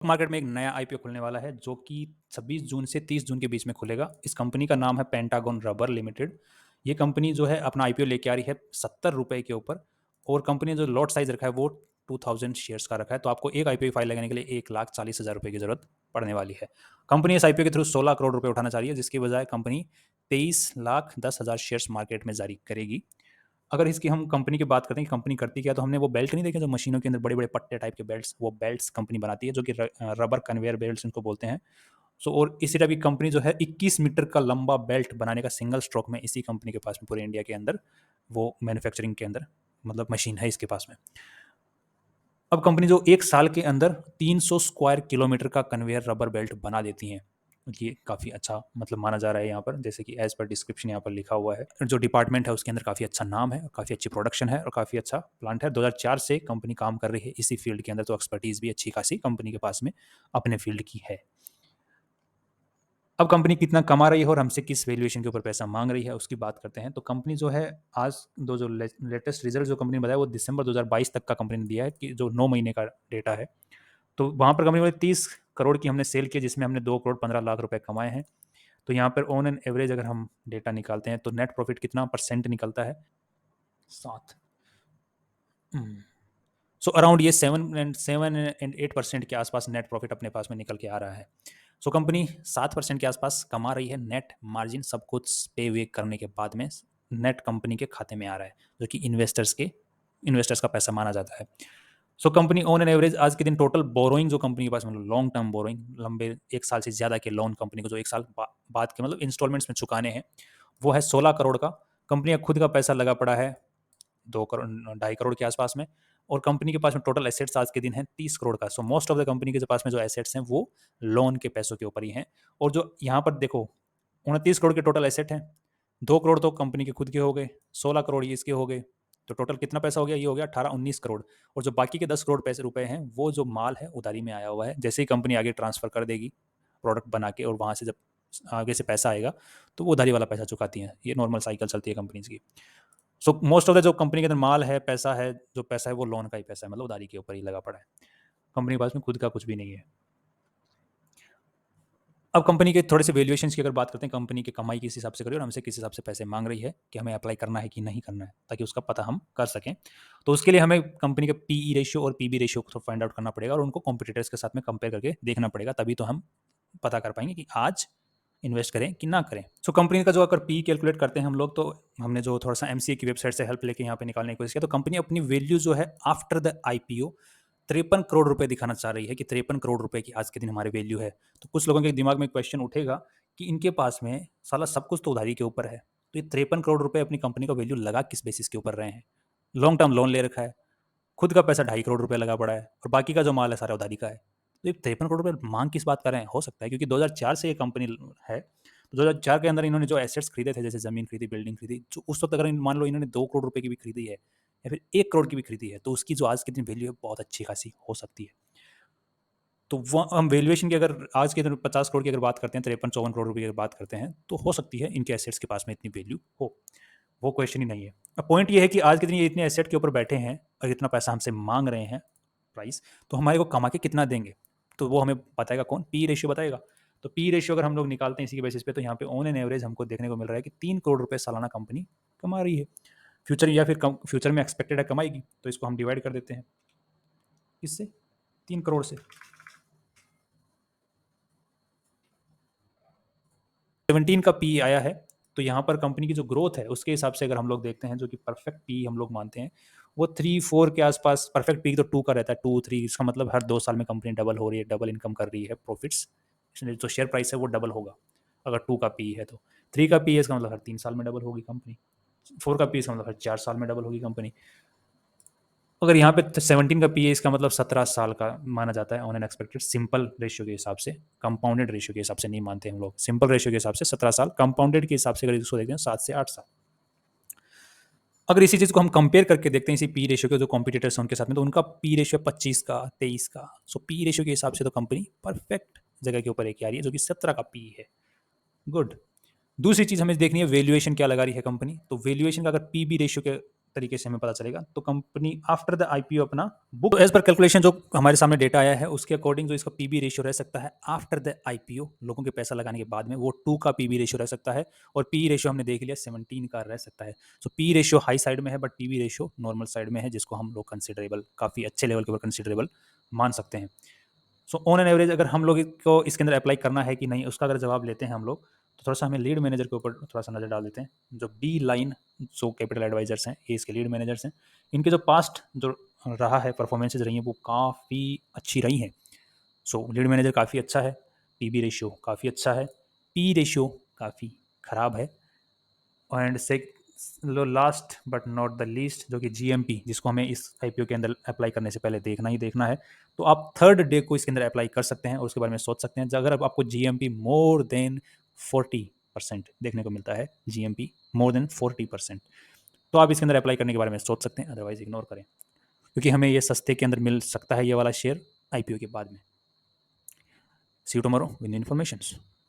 Market में एक नया आईपीओ खुलने वाला है जो कि 26 जून से 30 जून के बीच में खुलेगा। इस कंपनी का नाम है पेंटागन रबर लिमिटेड। ये कंपनी जो है अपना आईपीओ लेके आ रही है 70 रुपए के ऊपर, और कंपनी ने जो लॉट साइज रखा है वो 2000 शेयर्स का रखा है। तो आपको एक आईपीओ फाइल लगाने के लिए 1,40,000 रुपए की जरूरत पड़ने वाली है। कंपनी इस आईपीओ के थ्रू 16 करोड़ रुपए उठाना चाह रही है, जिसकी बजाय कंपनी 23,10,000 शेयर्स मार्केट में जारी करेगी। अगर इसकी हम कंपनी की बात करते हैं कि कंपनी करती क्या, तो हमने वो बेल्ट नहीं देखे जो मशीनों के अंदर बड़े बड़े पट्टे टाइप के बेल्ट्स, वो बेल्ट्स कंपनी बनाती है जो कि रबर कन्वेयर बेल्ट्स इनको बोलते हैं। सो और इसी तरह की कंपनी जो है 21 मीटर का लंबा बेल्ट बनाने का सिंगल स्ट्रोक में इसी कंपनी के पास में पूरे इंडिया के अंदर वो मैन्युफैक्चरिंग के अंदर मतलब मशीन है इसके पास में। अब कंपनी जो एक साल के अंदर 300 स्क्वायर किलोमीटर का कन्वेयर रबर बेल्ट बना देती हैं, ये काफ़ी अच्छा मतलब माना जा रहा है यहाँ पर, जैसे कि एज पर डिस्क्रिप्शन यहाँ पर लिखा हुआ है। जो डिपार्टमेंट है उसके अंदर काफ़ी अच्छा नाम है और काफ़ी अच्छी प्रोडक्शन है और काफ़ी अच्छा प्लांट है। 2004 से कंपनी काम कर रही है इसी फील्ड के अंदर, तो एक्सपर्टीज़ भी अच्छी खासी कंपनी के पास में अपने फील्ड की है। अब कंपनी कितना कमा रही है और हमसे किस वैल्यूएशन के ऊपर पैसा मांग रही है उसकी बात करते हैं। तो कंपनी जो है आज दो जो लेटेस्ट रिजल्ट जो कंपनी ने बताया वो दिसंबर 2022 तक का कंपनी ने दिया है, कि जो 9 महीने का डेटा है। तो वहाँ पर कंपनी ने 30 करोड़ की हमने सेल किया, जिसमें हमने 2 करोड़ 15 लाख रुपए कमाए हैं। तो यहाँ पर ऑन एन एवरेज अगर हम डेटा निकालते हैं तो नेट प्रॉफिट कितना परसेंट निकलता है, 7। सो अराउंड ये 7 एंड 8% के आसपास नेट प्रॉफिट अपने पास में निकल के आ रहा है। सो कंपनी 7% के आसपास कमा रही है। नेट मार्जिन सब कुछ पे वे करने के बाद में नेट कंपनी के खाते में आ रहा है, जो कि इन्वेस्टर्स का पैसा माना जाता है। So company on an average आज के दिन टोटल बोरोइंग जो कंपनी के पास मतलब लॉन्ग टर्म बोरोइंग, लंबे एक साल से ज़्यादा के लोन कंपनी को जो एक साल बाद के मतलब इंस्टॉलमेंट्स में चुकाने हैं, वो है 16 करोड़ का। कंपनी का खुद का पैसा लगा पड़ा है 2 करोड़ 2.5 करोड़ के आसपास में, और कंपनी के पास में टोटल एसेट्स आज के दिन है 30 करोड़ का। So most of the company के पास में जो एसेट्स हैं वो लोन के पैसों के ऊपर ही हैं। और जो यहाँ पर देखो 29 करोड़ के टोटल एसेट हैं, 2 करोड़ तो कंपनी के खुद के हो गए, 16 करोड़ ये इसके हो गए, तो टोटल कितना पैसा हो गया, ये हो गया 18-19 करोड़। और जो बाकी के 10 करोड़ पैसे रुपए हैं वो जो माल है उधारी में आया हुआ है। जैसे ही कंपनी आगे ट्रांसफर कर देगी प्रोडक्ट बना के, और वहाँ से जब आगे से पैसा आएगा तो वो उधारी वाला पैसा चुकाती है। ये नॉर्मल साइकिल चलती है कंपनीज की। सो मोस्ट ऑफ द जो कंपनी के अंदर माल है, पैसा है, जो पैसा है वो लोन का ही पैसा है, मतलब उधारी के ऊपर ही लगा पड़ा है। कंपनी के पास में खुद का कुछ भी नहीं है। अब कंपनी के थोड़े से वैल्यूएशंस की अगर बात करते हैं, कंपनी की कमाई किस हिसाब से करी और हमसे किस हिसाब से पैसे मांग रही है, कि हमें अप्लाई करना है कि नहीं करना है, ताकि उसका पता हम कर सकें। तो उसके लिए हमें कंपनी के पीई रेशियो और पीबी रेशियो को फाइंड आउट करना पड़ेगा और उनको कॉम्पिटिटर्स के साथ में कंपेयर करके देखना पड़ेगा, तभी तो हम पता कर पाएंगे कि आज इन्वेस्ट करें कि ना करें। सो कंपनी का जो अगर पी कैलकुलेट करते हैं हम लोग, तो हमने जो थोड़ा सा एमसीए की वेबसाइट से हेल्प लेके यहाँ पे निकालने की कोशिश किया, तो कंपनी अपनी वैल्यू जो है आफ्टर द आईपीओ 53 करोड़ रुपए दिखाना चाह रही है, कि 53 करोड़ रुपए की आज के दिन हमारी वैल्यू है। तो कुछ लोगों के दिमाग में क्वेश्चन उठेगा कि इनके पास में साला सब कुछ तो उधारी के ऊपर है, तो ये 53 करोड़ रुपए अपनी कंपनी का वैल्यू लगा किस बेसिस के ऊपर रहे हैं। लॉन्ग टर्म लोन ले रखा है, खुद का पैसा 2.5 करोड़ रुपए लगा पड़ा है, और बाकी का जो माल है सारा उधारी का है। तो ये 53 करोड़ रुपए मांग किस बात कर रहे हैं, हो सकता है क्योंकि 2004 से ये कंपनी है, तो 2004 के अंदर इन्होंने जो एसेट्स खरीदे थे, जैसे जमीन खरीदी, बिल्डिंग खरीदी, जो उस वक्त अगर मान लो इन्होंने 2 करोड़ रुपए की भी खरीदी है या फिर 1 करोड़ की भी खरीदी है, तो उसकी जो आज के दिन वैल्यू है बहुत अच्छी खासी हो सकती है। तो वो हम वैल्यूएशन की अगर आज के दिन 50 करोड़ की अगर बात करते हैं, 53-54 करोड़ रुपए की अगर बात करते हैं, तो हो सकती है इनके एसेट्स के पास में इतनी वैल्यू हो। वो क्वेश्चन ही नहीं है। अब पॉइंट ये है कि आज के दिन ये इतने एसेट के ऊपर बैठे हैं और इतना पैसा हमसे मांग रहे हैं प्राइस, तो हमारे को कमा के कितना देंगे, तो वो हमें बताएगा कौन, पी रेशियो बताएगा। तो पी रेशियो अगर हम लोग निकालते हैं इसी के बेसिस पे, तो यहाँ पे ऑन एन एवरेज हमको देखने को मिल रहा है कि 3 करोड़ रुपए सालाना कंपनी कमा रही है फ्यूचर, या फिर फ्यूचर में एक्सपेक्टेड है कमाएगी। तो इसको हम डिवाइड कर देते हैं किससे, 3 करोड़ से। 17 का पी आया है। तो यहाँ पर कंपनी की जो ग्रोथ है उसके हिसाब से अगर हम लोग देखते हैं, जो कि परफेक्ट पी हम लोग मानते हैं, वो 3-4 के आसपास। परफेक्ट पी तो 2 का रहता है, 2-3, इसका मतलब हर 2 साल में कंपनी डबल हो रही है, डबल इनकम कर रही है प्रॉफिट्स, इसलिए जो शेयर प्राइस है वो डबल होगा अगर 2 का पी है। तो 3 का पी है, इसका मतलब हर 3 साल में डबल होगी कंपनी। 4 का पी इसका मतलब हर 4 साल में डबल होगी कंपनी। अगर यहाँ पे 17 का पी है, इसका मतलब 17 साल का माना जाता है on an expected, simple ratio के हिसाब से। कंपाउंडेड रेशियो के हिसाब से नहीं मानते हम लोग, सिंपल रेशियो के हिसाब से 17 साल, कंपाउंडेड के हिसाब से अगर इसको देखते हैं 7 से 8 साल। अगर इसी चीज़ को हम कंपेयर करके देखते हैं इसी पी रेशियो के जो कॉम्पिटिटर्स हैं उनके साथ में, तो उनका पी रेशियो 25 का, 23 का। सो पी रेशियो के हिसाब से तो कंपनी परफेक्ट जगह के ऊपर एक आ रही है, जो कि 17 का पी है। गुड। दूसरी चीज़ हमें देखनी है वैल्यूएशन क्या लगा रही है कंपनी। तो वैल्यूएशन का अगर पी बी रेशियो के तरीके से हमें पता चलेगा। तो कंपनी आफ्टर द आईपीओ अपना बुक एज पर कैलकुलेशन जो हमारे सामने डेटा आया है उसके अकॉर्डिंग जो इसका पीबी रेशियो रह सकता है आफ्टर द आईपीओ, लोगों के पैसा लगाने के बाद में, वो 2 का पीबी रेशियो रह सकता है। और पी रेशियो हमने देख लिया 17 का रह सकता है। So P ratio high side में है but PB ratio normal side में है, जिसको हम लोग कंसिडरेबल, काफ़ी अच्छे लेवल के ऊपर कंसिडरेबल मान सकते हैं। सो ऑन एन एवरेज अगर हम लोग को इसके अंदर अप्लाई करना है कि नहीं, उसका अगर जवाब लेते हैं हम लोग, तो थोड़ा सा हमें लीड मैनेजर के ऊपर थोड़ा सा नज़र डाल देते हैं। जो बी लाइन जो कैपिटल एडवाइजर्स हैं, ये इसके लीड मैनेजर्स हैं, इनके जो पास्ट जो रहा है परफॉर्मेंसेज रही हैं वो काफ़ी अच्छी रही हैं। सो लीड मैनेजर काफ़ी अच्छा है, पीबी रेशियो काफ़ी अच्छा है, पी रेशियो काफ़ी ख़राब है। एंड से last but not the least जो कि जीएमपी, जिसको हमें इस आईपीओ के अंदर अप्लाई करने से पहले देखना ही देखना है। तो आप थर्ड डे को इसके अंदर अप्लाई कर सकते हैं और उसके बारे में सोच सकते हैं। अगर आपको जीएमपी मोर देन 40% देखने को मिलता है, जीएमपी मोर देन 40%, तो आप इसके अंदर अप्लाई करने के बारे में सोच सकते हैं, अदरवाइज इग्नोर करें, क्योंकि हमें ये सस्ते के अंदर मिल सकता है ये वाला शेयर आईपीओ के बाद में। सी यू टुमारो विद इन्फॉर्मेशन।